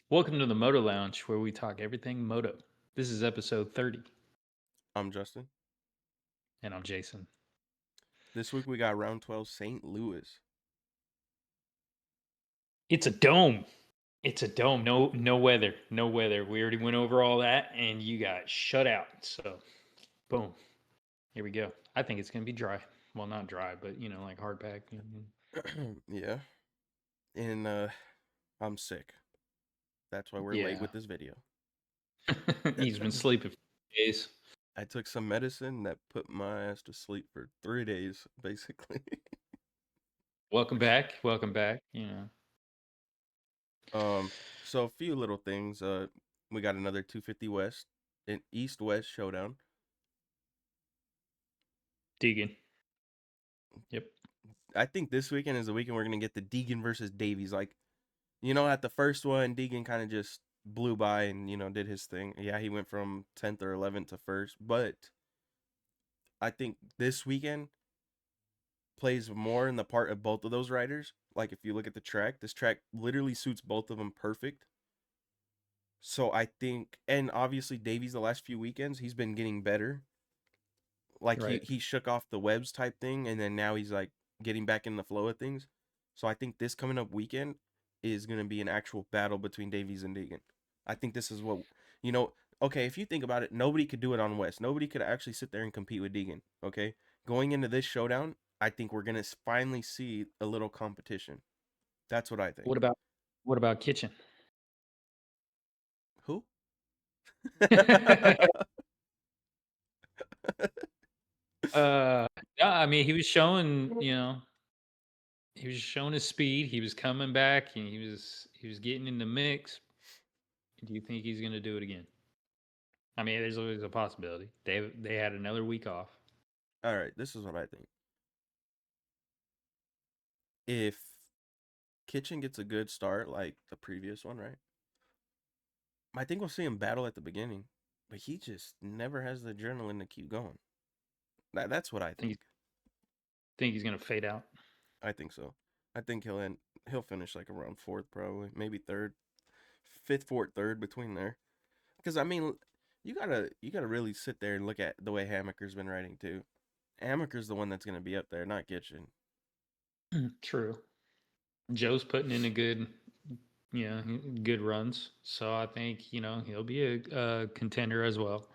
Welcome to the Moto Lounge, where we talk everything Moto. This is episode 30, I'm Justin. and I'm Jason. This week we got round 12 St. Louis. It's a dome. It's a dome. No weather. No weather. We already went over all that, and you got shut out. So, boom. Here we go. I think it's gonna be dry. Well, not dry, but like hard pack. Yeah. And I'm sick. That's why we're late Yeah. with this video. He's been sleeping for days. I took some medicine that put my ass to sleep for 3 days, basically. Welcome back. Welcome back. um, so a few little things. We got another 250 West, an East-West showdown. Deegan. Yep. I think this weekend is the weekend we're gonna get the Deegan versus Davies. Like, at the first one, Deegan kind of just blew by and did his thing. Yeah, he went from 10th or 11th to first, but I think this weekend plays more in the part of both of those riders. Like if you look at the track, this track literally suits both of them perfect. So I think, and obviously Davies the last few weekends he's been getting better. Like he Right. he shook off the webs type thing, and then now he's like getting back in the flow of things. So I think this coming up weekend is gonna be an actual battle between Davies and Deegan. I think this is what you know. Okay, if you think about it, nobody could do it on West. Nobody could actually sit there and compete with Deegan. Okay, going into this showdown, I think we're gonna finally see a little competition. That's what I think. What about Kitchen? Who? Yeah, I mean, he was showing his speed. He was coming back, and he was getting in the mix. Do you think he's going to do it again? I mean, there's always a possibility. They had another week off. All right, this is what I think. If Kitchen gets a good start like the previous one, right? I think we'll see him battle at the beginning, but he just never has the adrenaline to keep going. That's what I Think think. think he's going to fade out. I think so. I think he'll finish like around fourth probably, maybe third, fifth, fourth, third between there. Because I mean, you gotta really sit there and look at the way Hammaker's been riding too. Hammaker's the one that's gonna be up there, not Kitchen. True. Joe's putting in a good runs. So I think he'll be a contender as well.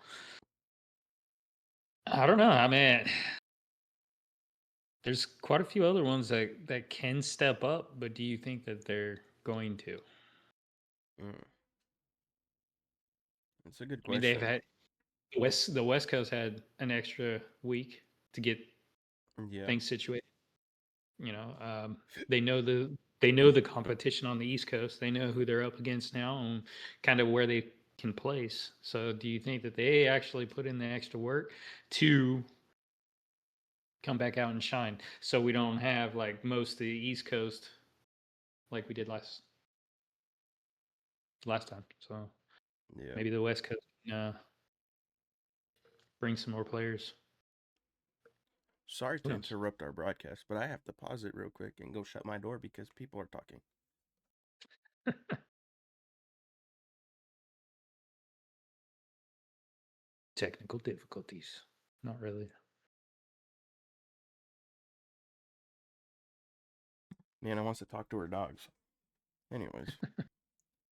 I don't know. I mean, there's quite a few other ones that can step up, but do you think that they're going to? Mm, that's a good I mean, they've question. had the West Coast had an extra week to get Yeah. things situated. They know the competition on the East Coast. They know who they're up against now and kind of where they can place. So, do you think that they actually put in the extra work to come back out and shine? So we don't have like most of the East Coast like we did last time. So Yeah. maybe the West Coast can, bring some more players. Sorry Who to knows? interrupt our broadcast, but I have to pause it real quick and go shut my door because people are talking. Technical difficulties. Not really. Nana wants to talk to her dogs. Anyways.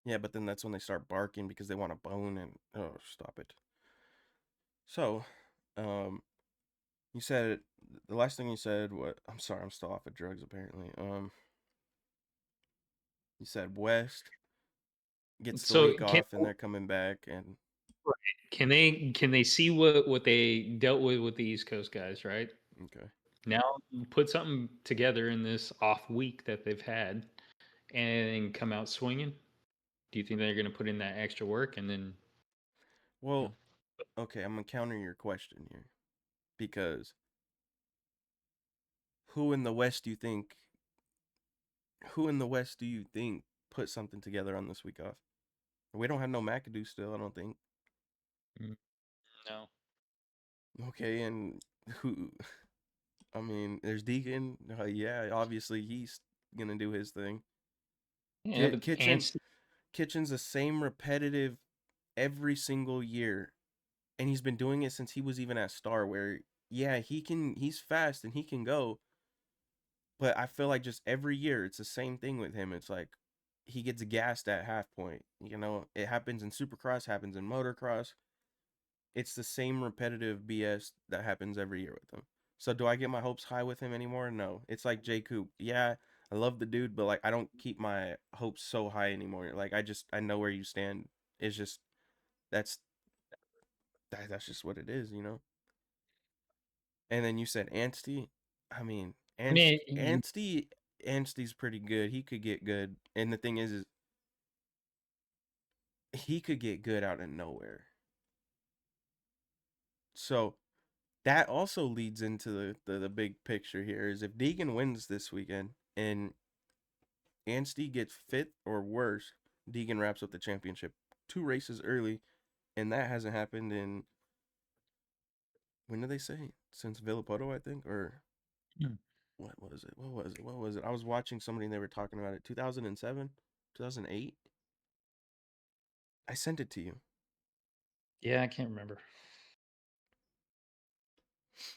Yeah, but then that's when they start barking because they want a bone and oh, stop it. So, um, you said the last thing you said. What? I'm sorry, I'm still off of drugs apparently. You said West gets the So week off and they're coming back, and can they see what they dealt with the East Coast guys, right? okay. Now put something together in this off week that they've had and come out swinging. Do you think they're going to put in that extra work and then you know, Well, okay, I'm gonna counter your question here because who in the West do you think? Who in the West do you think put something together on this week off? We don't have no McAdoo still, I don't think. Mm, no? Okay, and who? I mean, there's Deacon. Yeah, obviously he's gonna do his thing. Yeah, but Kitchen, Kitchen's the same repetitive every single year, and he's been doing it since he was even at Star. Where yeah, he's fast and he can go, but I feel like just every year it's the same thing with him. It's like he gets gassed at half point. You know, it happens in supercross, happens in motocross. It's the same repetitive BS that happens every year with him. So do I get my hopes high with him anymore? No. It's like Jay Coop. Yeah, I love the dude, but like I don't keep my hopes so high anymore. Like I know where you stand. It's just that's that's just what it is, you know. And then you said Anstey. I mean, I mean, Anstey's pretty good. He could get good. And the thing is he could get good out of nowhere. So that also leads into the big picture here is if Deegan wins this weekend and Anstey gets fifth or worse, Deegan wraps up the championship 2 races early, and that hasn't happened in when did they say? Since Villapoto, I think, or hmm. what was it? What was it? What was it? I was watching somebody and they were talking about it. 2007, 2008. I sent it to you. Yeah, I can't remember.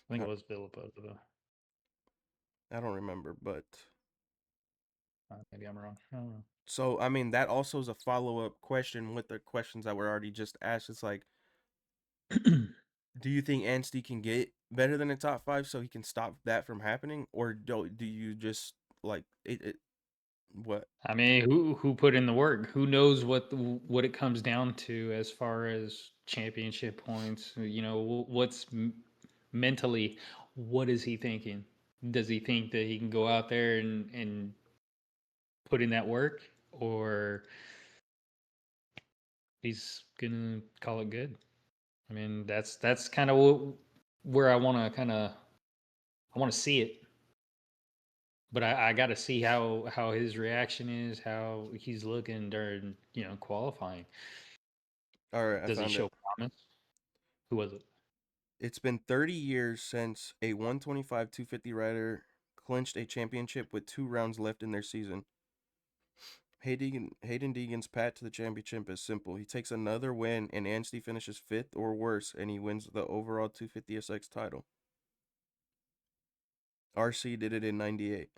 I think I, it was Villapota though. I don't remember, but Maybe I'm wrong. I don't so I mean that also is a follow up question with the questions that were already just asked. It's like, know. do you think Anstey can get better than a top five so he can stop that from happening, or do you just like it what? I mean, who put in the work? Who knows what it comes down to as far as championship points? You know, mentally, what is he thinking? Does he think that he can go out there and put in that work, or he's gonna call it good? I mean, that's kind of where I want to I want to see it, but I got to see how his reaction is, how he's looking during qualifying. All right, I Does he found it. show promise? Who was it? It's been 30 years since a 125 250 rider clinched a championship with 2 rounds left in their season. Hayden Deegan's path to the championship is simple. He takes another win and Anstey finishes fifth or worse, and he wins the overall 250SX title. RC did it in '98.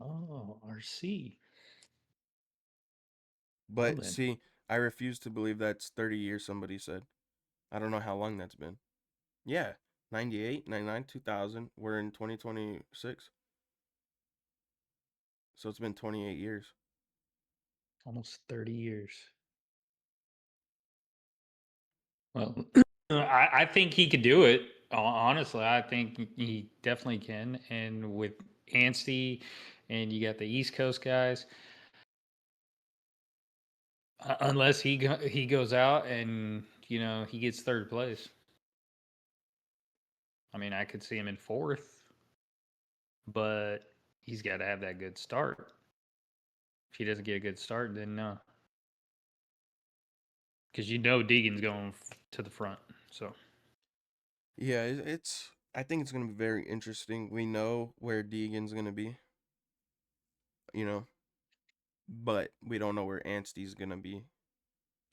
Oh, RC. Well But then, see, I refuse to believe that's 30 years, somebody said. I don't know how long that's been. Yeah, 98, 99, 2000. We're in 2026. So it's been 28 years. almost 30 years. Well, I think he could do it. Honestly, I think he definitely can. And with Anstey, and you got the East Coast guys, unless he goes out and he gets third place. I mean, I could see him in fourth, but he's got to have that good start. If he doesn't get a good start, then no, because Deegan's going to the front. So Yeah, it's. I think it's gonna be very interesting. We know where Deegan's gonna be, you know, but we don't know where Anstey's gonna be.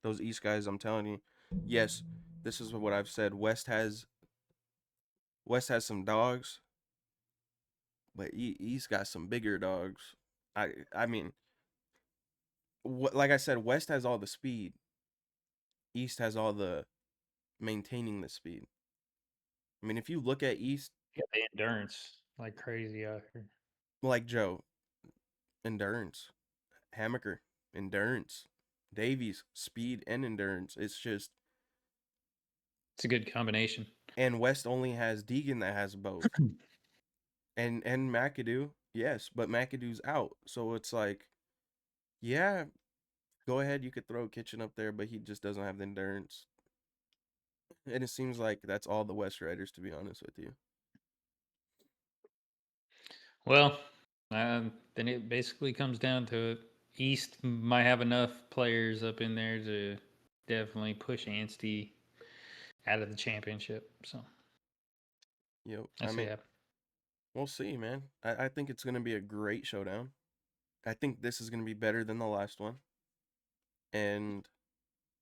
Those East guys, I'm telling you, yes, this is what I've said. West has some dogs, but East got some bigger dogs. I mean, like I said, West has all the speed. East has all the maintaining the speed. I mean, if you look at East, yeah, the endurance like crazy out here. like Joe, endurance, Hammaker, endurance, Davies, speed and endurance. It's just, It's a good combination. and West only has Deegan that has both, and McAdoo, yes, but McAdoo's out, so it's like, yeah, go ahead, you could throw Kitchen up there, but he just doesn't have the endurance, and it seems like that's all the West riders, to be honest with you. Well, then it basically comes down to it. East might have enough players up in there to definitely push Anstey out of the championship. So I I see mean, that. we'll see, man. I think it's gonna be a great showdown. I think this is gonna be better than the last one. And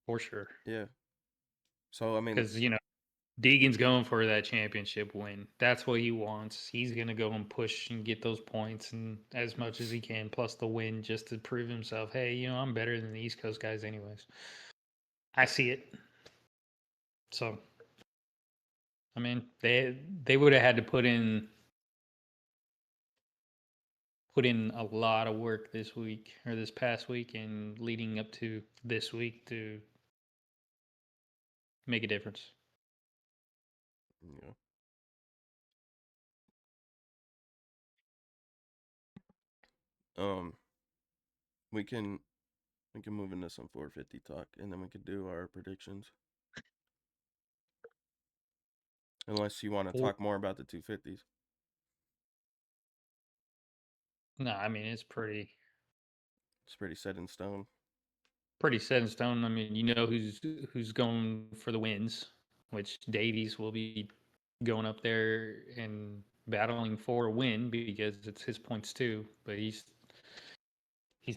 for sure. yeah. So I mean, Because Deegan's going for that championship win. That's what he wants. He's gonna go and push and get those points and as much as he can, plus the win, just to prove himself. Hey, I'm better than the East Coast guys, anyways. I see it. So, I mean, they would have had to put in a lot of work this week or this past week and leading up to this week to make a difference. yeah. Um, we can move into some 450 talk, and then we could do our predictions. Unless you want to Or, talk more about the 250s. no, I mean it's It's pretty set in stone. pretty set in stone. I mean, who's going for the wins, which Davies will be going up there and battling for a win because it's his points too. But he's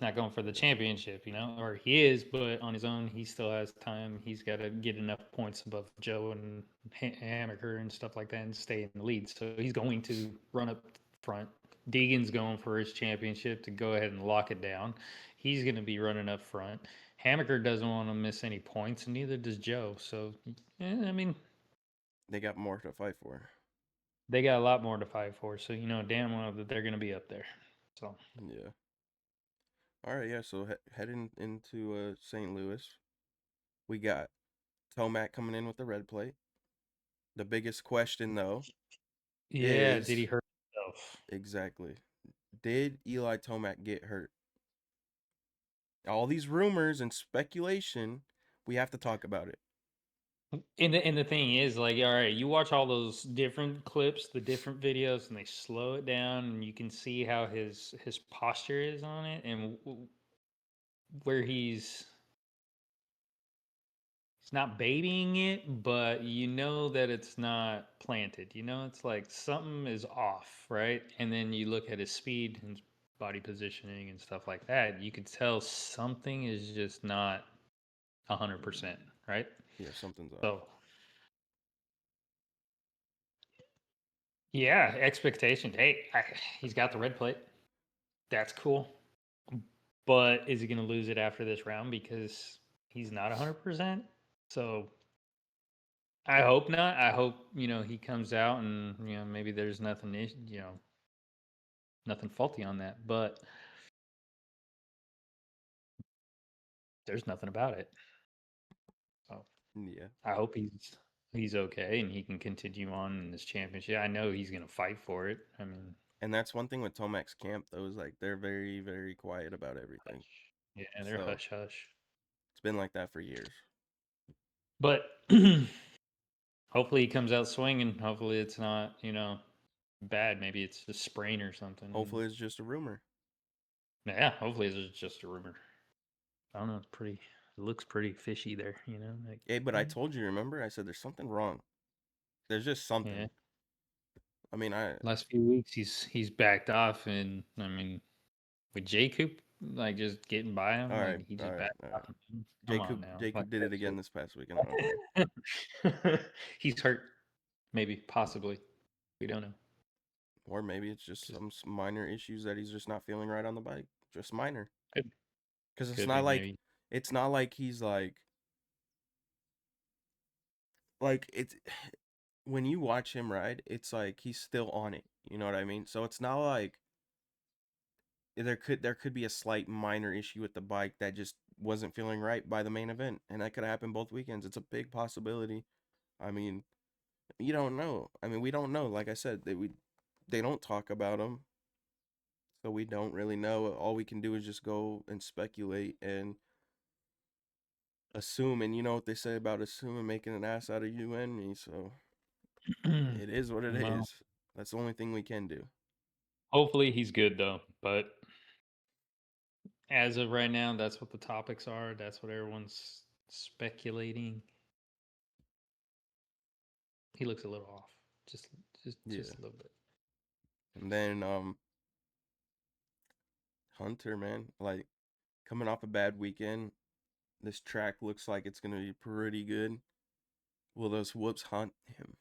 not going for the championship, or he is, but on his own, he still has time. He's got to get enough points above Joe and Hammaker and stuff like that and stay in the lead. So he's going to run up front. Deegan's going for his championship to go ahead and lock it down. He's going to be running up front. Hammaker doesn't want to miss any points, and neither does Joe. So, I mean, They got more to fight for. they got a lot more to fight for. So, damn well that they're going to be up there. So, Yeah. All right, yeah. So heading into St. Louis, we got Tomac coming in with the red plate. The biggest question, though, yeah, did he is hurt himself? exactly, did Eli Tomac get hurt? All these rumors and speculation, we have to talk about it. And the thing is, like, all right, you watch all those different clips, the different videos, and they slow it down, and you can see how his posture is on it, and where he's not babying it, but you know that it's not planted. It's like something is off, right? And then you look at his speed and body positioning and stuff like that. You can tell something is just not 100%, right? Yeah, something's off. So yeah, expectations. Hey, he's got the red plate. That's cool. But is he going to lose it after this round because he's not 100%? So I hope not. I hope, he comes out and, maybe there's nothing, nothing faulty on that. But there's nothing about it. So Yeah. I hope he's okay and he can continue on in this championship. I know he's going to fight for it. I mean, And that's one thing with Tomac's camp, though, is like they're very, very quiet about everything. yeah, they're So hush hush. it's been like that for years. But hopefully he comes out swinging. Hopefully it's not, bad. Maybe it's a sprain or something. And Hopefully, it's just a rumor. yeah, hopefully it's just a rumor. I don't know. It looks pretty fishy there. Like Hey, but I told you, remember? I said there's something wrong. There's just yeah. something. I mean, Last few weeks he's backed off, and I mean with Jacob like just getting by him, all right, like he all just right, backed all right. off. Come on Jacob, now, like Jacob did it again this past week, and I don't care. that's it. He's hurt, maybe, possibly. We don't know. Or maybe it's just Just some minor issues that he's just not feeling right on the bike. Just minor. could Because could be maybe. it's not like he's like it's when you watch him ride, it's like he's still on it. You know what I mean? So it's not like there could be a slight minor issue with the bike that just wasn't feeling right by the main event, and that could happen both weekends. It's a big possibility. I mean, you don't know. I mean, we don't know. Like I said, they don't talk about him, so we don't really know. All we can do is just go and speculate and assume. And you know what they say about assuming making an ass out of you and me. So it is what it Well, is. That's the only thing we can do. hopefully he's good though. But as of right now, that's what the topics are. That's what everyone's speculating. He looks a little off, just Yeah. just a little bit. And then Hunter, man, like coming off a bad weekend, This track looks like it's gonna be pretty good. Will those whoops haunt him?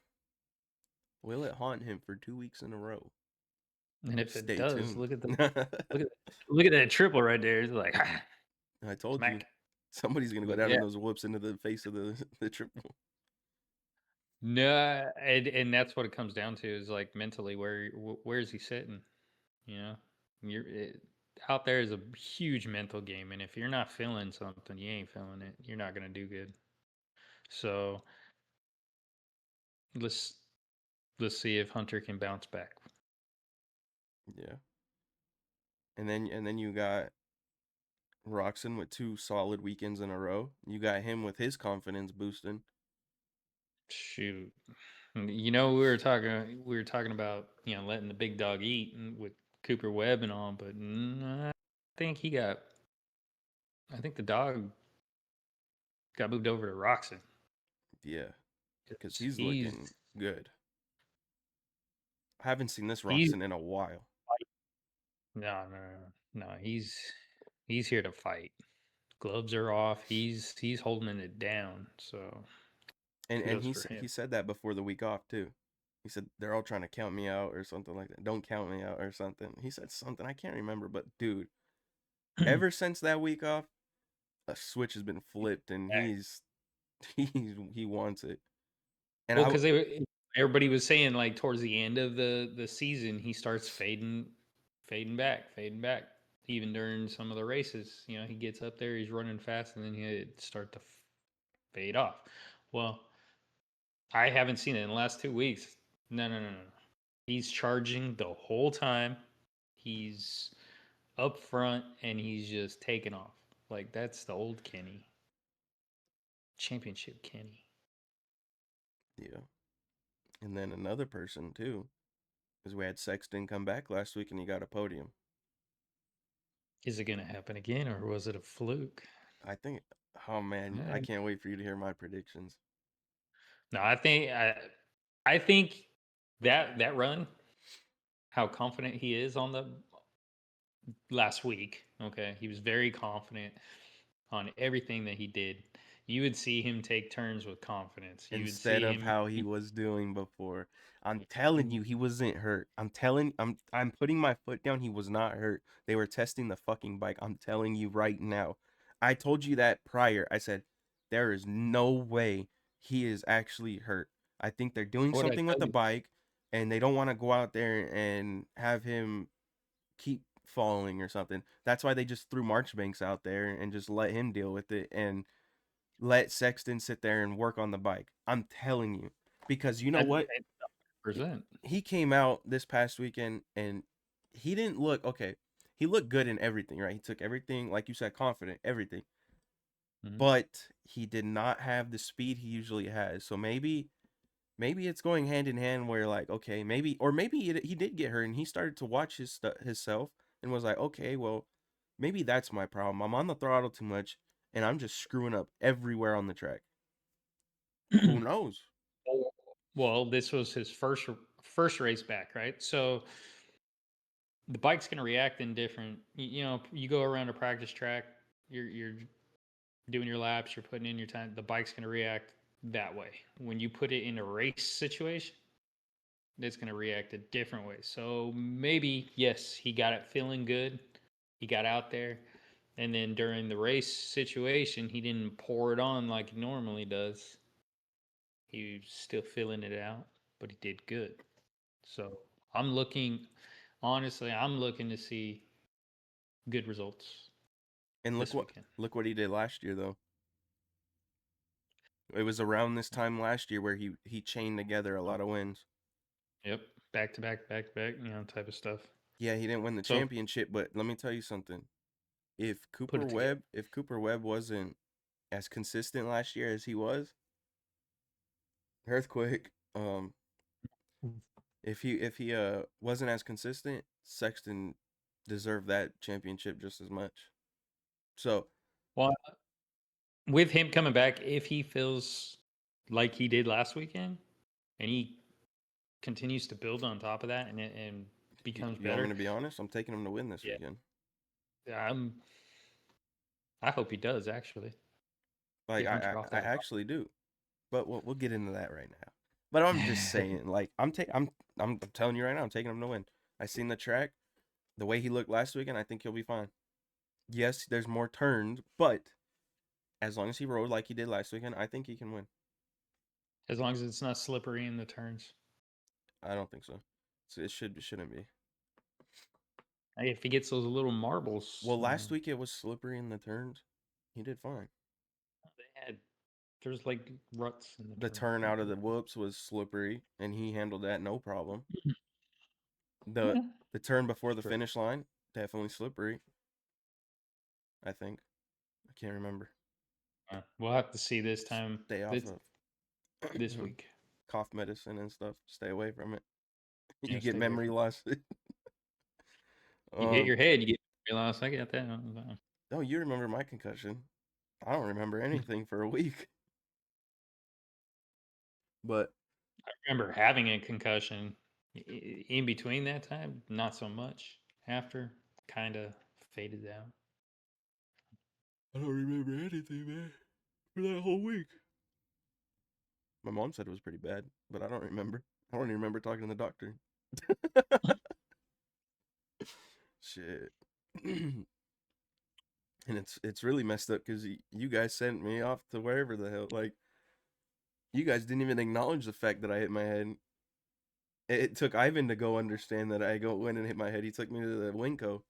Will it haunt him for 2 weeks in a row? And if it Stay does, tuned. look at look at that triple right there. It's like I told you, smack. somebody's gonna go But down yeah, in those whoops into the face of the triple. no, and that's what it comes down to is like mentally, where is he sitting? You know, out there is a huge mental game, and if you're not feeling something, you ain't feeling it. You're not gonna do good. So let's let's see if Hunter can bounce back. Yeah, and then you got Roxon with 2 solid weekends in a row. You got him with his confidence boosting. Shoot, we were talking about letting the big dog eat with Cooper Webb and all, but think he got I think the dog got moved over to Roxon. Yeah, because he's He's looking good. I haven't seen this he's Roxon in a while. no. He's here to fight. Gloves are off. He's holding it down. So And kudos he for him. he said that before the week off too. He said they're all trying to count me out or something like that. Don't count me out or something. He said something I can't remember, but dude, ever since that week off, a switch has been flipped and he wants it. And Well, because everybody was saying like towards the end of the season, he starts fading back. Even during some of the races, he gets up there, he's running fast, and then he'd start to fade off. Well, I haven't seen it in the last 2 weeks. No. He's charging the whole time. He's up front, and he's just taking off. Like that's the old Kenny, championship Kenny. yeah. And then another person too is we had Sexton come back last week and he got a podium. Is it going to happen again, or was it a fluke? I think. Oh man, I can't wait for you to hear my predictions. No, I think that run, how confident he is on the last week. Okay, he was very confident on everything that he did. You would see him take turns with confidence. You would Instead see of him. how he was doing before. I'm telling you, he wasn't hurt. I'm putting my foot down. He was not hurt. They were testing the fucking bike. I'm telling you right now. I told you that prior. I said there is no way he is actually hurt. I think they're doing What I something with tell the you, bike and they don't want to go out there and have him keep falling or something. That's why they just threw Marchbanks out there and just let him deal with it and let Sexton sit there and work on the bike. I'm telling you. Because you know I what? present. He came out this past weekend and he didn't look okay. He looked good in everything, right? He took everything, like you said, confident, everything. Mhm. But he did not have the speed he usually has. So maybe it's going hand in hand where like okay maybe he did get hurt and he started to watch himself and was like okay well maybe that's my problem. I'm on the throttle too much and I'm just screwing up everywhere on the track. Who knows? Well, this was his first race back, right? So the bike's going to react in different. You go around a practice track, you're doing your laps, you're putting in your time. The bike's going to react that way. When you put it in a race situation, it's going to react a different way. So maybe yes, he got it feeling good. He got out there, and then during the race situation, he didn't pour it on like he normally does. He was still feeling it out, but he did good. So I'm looking, honestly, I'm looking to see good results And this weekend. look what he did last year though. It was around this time last year where he chained together a lot of wins. Yep, back to back, type of stuff. Yeah, he didn't win the So championship, but let me tell you something. put it together. If Cooper Webb wasn't as consistent last year as he was, earthquake, if he wasn't as consistent, Sexton deserved that championship just as much. So Well, with him coming back, if he feels like he did last weekend, and he continues to build on top of that, and becomes you want me better, to be honest? I'm taking him to win this yeah, weekend. I hope he does actually. Like Get Hunter off I that actually do. But we'll get into that right now. But I'm just rock. saying, like I'm telling you right now, I'm taking him to win. I seen the track, the way he looked last weekend. I think he'll be fine. Yes, there's more turns, but as long as he rode like he did last weekend, I think he can win. As long as it's not slippery in the turns. I don't think so. So shouldn't be. Hey, if he gets those little marbles, Well, last week it was slippery in the turns. He did fine. they had there's like ruts in the The turn. turn out of the whoops was slippery, and he handled that no problem. The Yeah, the turn before the true. finish line definitely slippery. I think I can't remember. We'll have to see this time. Stay off This of this week. cough medicine and stuff. Stay away from it. You Yeah, get stay away memory from. loss. You hit um. your head, you get lost. I get that. Oh, you remember my concussion? I don't remember anything for a week. But I remember having a concussion. In between that time, not so much. After, kind of faded out. I don't remember anything, man, for that whole week. My mom said it was pretty bad, but I don't remember. I don't even remember talking to the doctor. Shit. And it's really messed up because you guys sent me off to wherever the hell. Like, you guys didn't even acknowledge the fact that I hit my head. It took Ivan to go understand that went and hit my head. He took me to the Winco.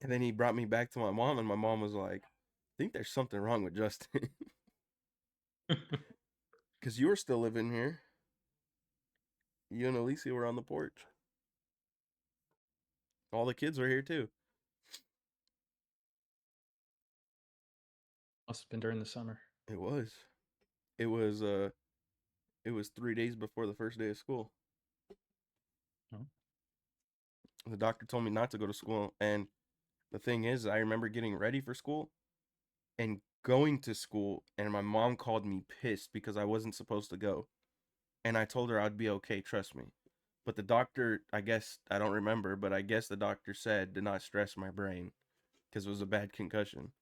And then he brought me back to my mom, and my mom was like, I think there's something wrong with Justin. Because you were still living here. You and Alicia were on the porch. All the kids were here too. Must have been during the summer. It was. It was it was 3 days before the first day of school. Oh. The doctor told me not to go to school, and the thing is, I remember getting ready for school and going to school, and my mom called me pissed because I wasn't supposed to go. And I told her I'd be okay, trust me. But the doctor, I guess, I don't remember, but I guess the doctor said to not stress my brain because it was a bad concussion.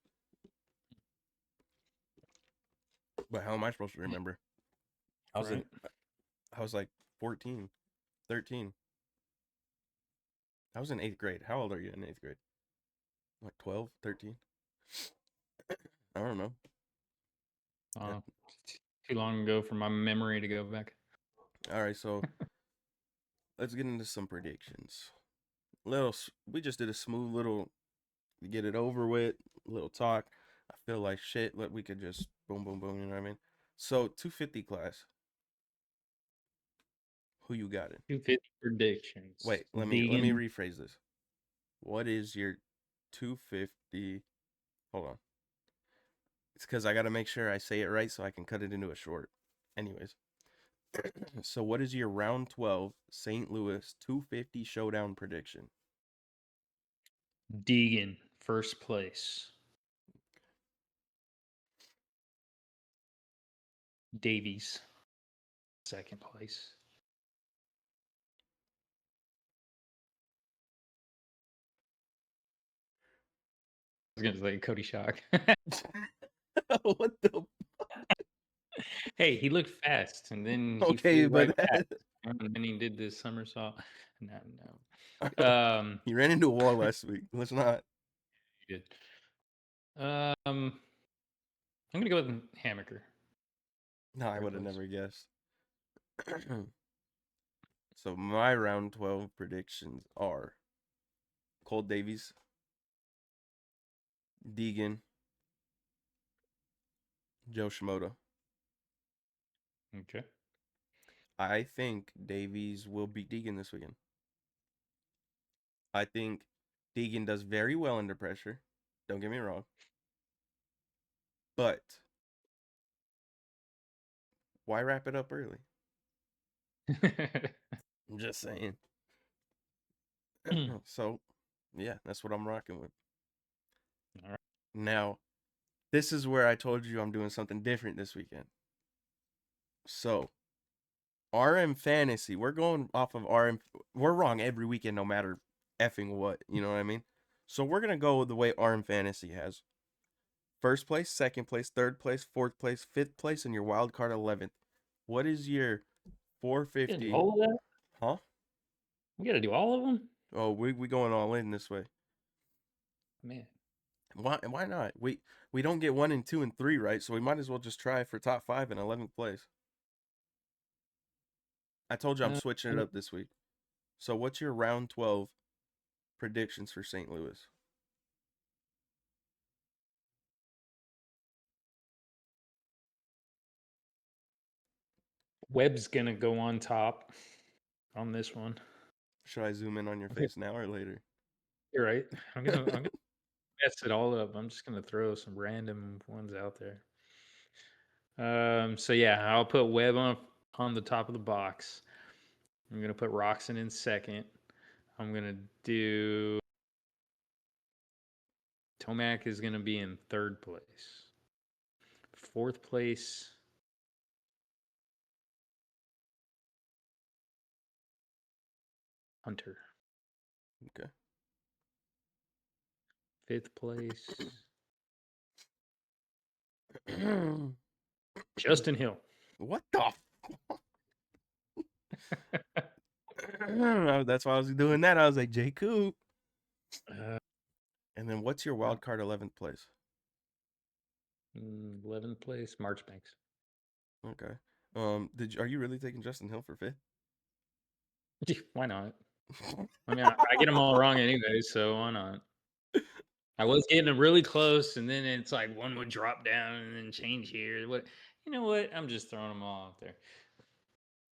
But how am I supposed to remember? I was Right. in, I was like 14, 13. I was in eighth grade. How old are you in eighth grade? Like 12, 13? I don't know. Uh, too long ago for my memory to go back. All right, so let's get into some predictions. We just did a smooth little get it over with, little talk. I feel like shit. We could just boom, boom, boom. You know what I mean? So 250 class. Who you got it? 250 predictions. Wait, let me Deegan, rephrase this. What is your 250? Hold on. It's because I got to make sure I say it right so I can cut it into a short. Anyways, so what is your round 12 St. Louis 250 showdown prediction? Deegan, first place. Davies, second place. I was going to say Cody Shock. What the? Hey, he looked fast, and then he Okay, flew but right back, and then he did this somersault. No, no. he ran into a wall last week. Let's not. He did. I'm gonna go with Hammaker. No, I Third would have place. never guessed. So my round 12 predictions are Cole Davies, Deegan, Joe Shimoda. Okay. I think Davies will beat Deegan this weekend. I think Deegan does very well under pressure. Don't get me wrong. But why wrap it up early? I'm just saying. So, yeah, that's what I'm rocking with. All right. Now, this is where I told you I'm doing something different this weekend. So, RM Fantasy, we're going off of RM. We're wrong every weekend, no matter effing what. You know what I mean? So, we're going to go the way RM Fantasy has. First place, second place, third place, fourth place, fifth place, and your wild card 11th. What is your You gotta do 450? all of that. Huh? You gotta do all of them, Oh, we going all in this way. man. Why not? We don't get 1 and 2 and 3 right, so we might as well just try for top 5 and 11th place. I told you I'm Uh, switching it up this week. So what's your round 12 predictions for St. Louis? Webb's gonna go on top on this one. Should I zoom in on your face now or later? You're right. I'm gonna mess it all up. I'm just gonna throw some random ones out there. So yeah, I'll put Webb on the top of the box. I'm gonna put Roxon in second. I'm gonna do Tomac is gonna be in third place. Fourth place, Hunter. Okay. Fifth place, Justin Hill. What the? That's why I was doing that. I was like, J. Coop. Uh, And then what's your wild card 11th place? 11th place, Marchbanks. Okay. Are you really taking Justin Hill for 5th? Why not? I mean, I get them all wrong anyway, so why not? I was getting them really close, and then it's like one would drop down and then change here. What? You know what? I'm just throwing them all out there.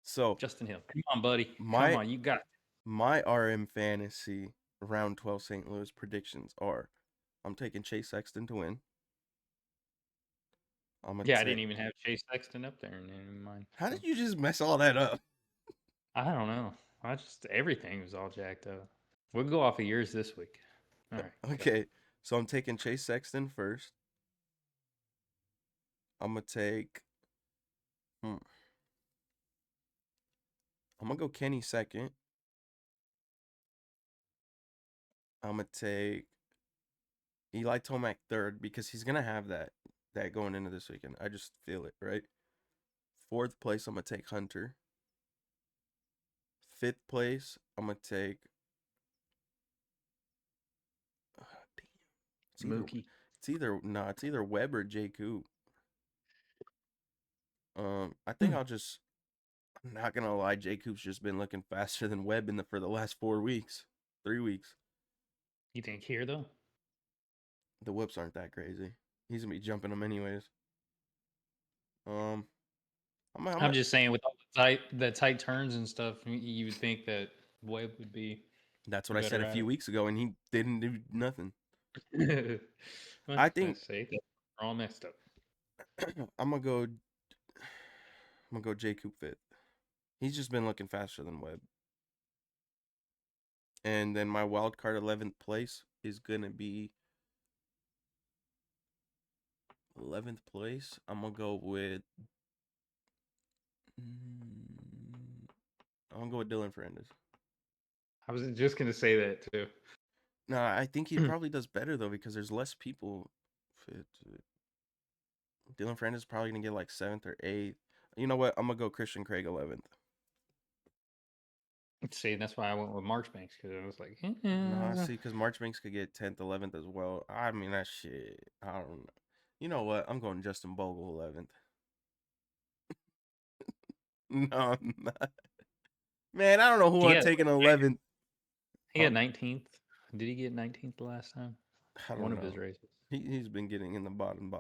So Justin Hill, come on, buddy, come my on, you got it. my RM fantasy round 12 St. Louis predictions are: I'm taking Chase Sexton to win. I'm gonna Yeah, I take. didn't even have Chase Sexton up there in mine. How So did you just mess all that up? I don't know. I just everything was all jacked up. We'll go off of yours this week. All right, go. Okay, so I'm taking Chase Sexton first. I'm gonna take. Hmm, I'm gonna go Kenny second. I'm gonna take Eli Tomac third because he's gonna have that going into this weekend. I just feel it, right? Fourth place, I'm gonna take Hunter. Fifth place, I'm gonna take. Damn, it's either Mookie. it's either Webb or J. Coop. I think I'll just. I'm not gonna lie, J. Coop's just been looking faster than Webb for the last 4 weeks, 3 weeks. You think here though? The whips aren't that crazy. He's gonna be jumping them anyways. Um, I'm I'm just saying with all the tight turns and stuff, you would think that Webb would be That's what I said better a at few weeks ago, and he didn't do nothing. it. Well, I let's think say that we're all messed up. I'm gonna go. I'm gonna go J. Coop fifth. He's just been looking faster than Webb. And then my wild card 11th place is gonna be 11th place. I'm gonna go with. I'm gonna go with Dylan Fernandez. I was just gonna say that too. No, I think he probably does better though because there's less people. Fit. Dylan Fernandez is probably gonna get like 7th or 8th. You know what? I'm gonna go Christian Craig 11th. See, that's why I went with Marchbanks because I was like, Nah, see, because Marchbanks could get 10th, 11th as well. I mean, that shit. I don't know. You know what? I'm going Justin Bogle 11th. No, I'm not. Man, I don't know who he I'm got taking 11th. he Huh? got 19th. Did he get 19th the last time? I One don't of his know. races. He's been getting in the bottom.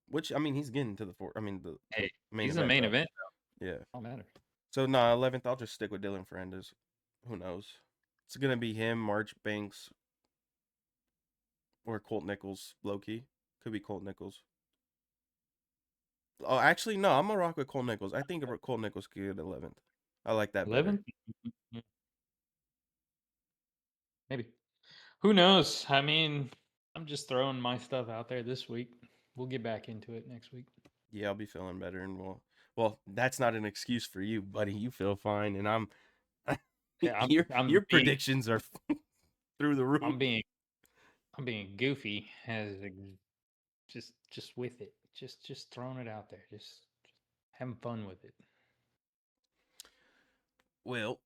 Which I mean, he's getting to the four. I mean, the Hey, main he's the event main though. event. Yeah. All matters. So nah, 11th. I'll just stick with Dylan Fernandez. Who knows? It's gonna be him, March Banks, or Colt Nichols. Low key, could be Colt Nichols. Oh, actually, no. I'm gonna rock with Colt Nichols. I think Colt Nichols could get 11th. I like that better. 11th? Maybe. Who knows? I mean, I'm just throwing my stuff out there this week. We'll get back into it next week. Yeah, I'll be feeling better, and well, that's not an excuse for you, buddy. You feel fine, and I'm. Yeah, Your predictions are through the roof. I'm being goofy as just with it, just throwing it out there, just having fun with it. Well,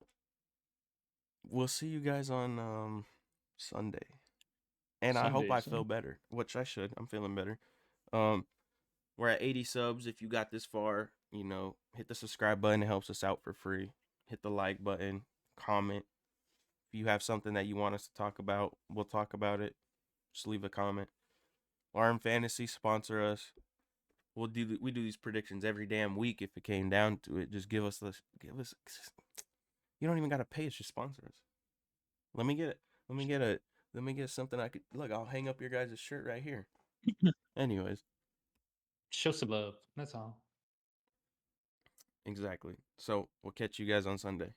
we'll see you guys on Sunday. And I hope I Sundays. feel better, which I should. I'm feeling better. Um, we're at 80 subs. If you got this far, hit the subscribe button. It helps us out for free. Hit the like button. Comment. If you have something that you want us to talk about, we'll talk about it. Just leave a comment. Arm Fantasy sponsor us. We do these predictions every damn week if it came down to it. Just give us. You don't even gotta pay us. Just sponsor us. Let me get it. Let me get something I could look. I'll hang up your guys' shirt right here. Anyways, Show some love. That's all. exactly. So we'll catch you guys on Sunday.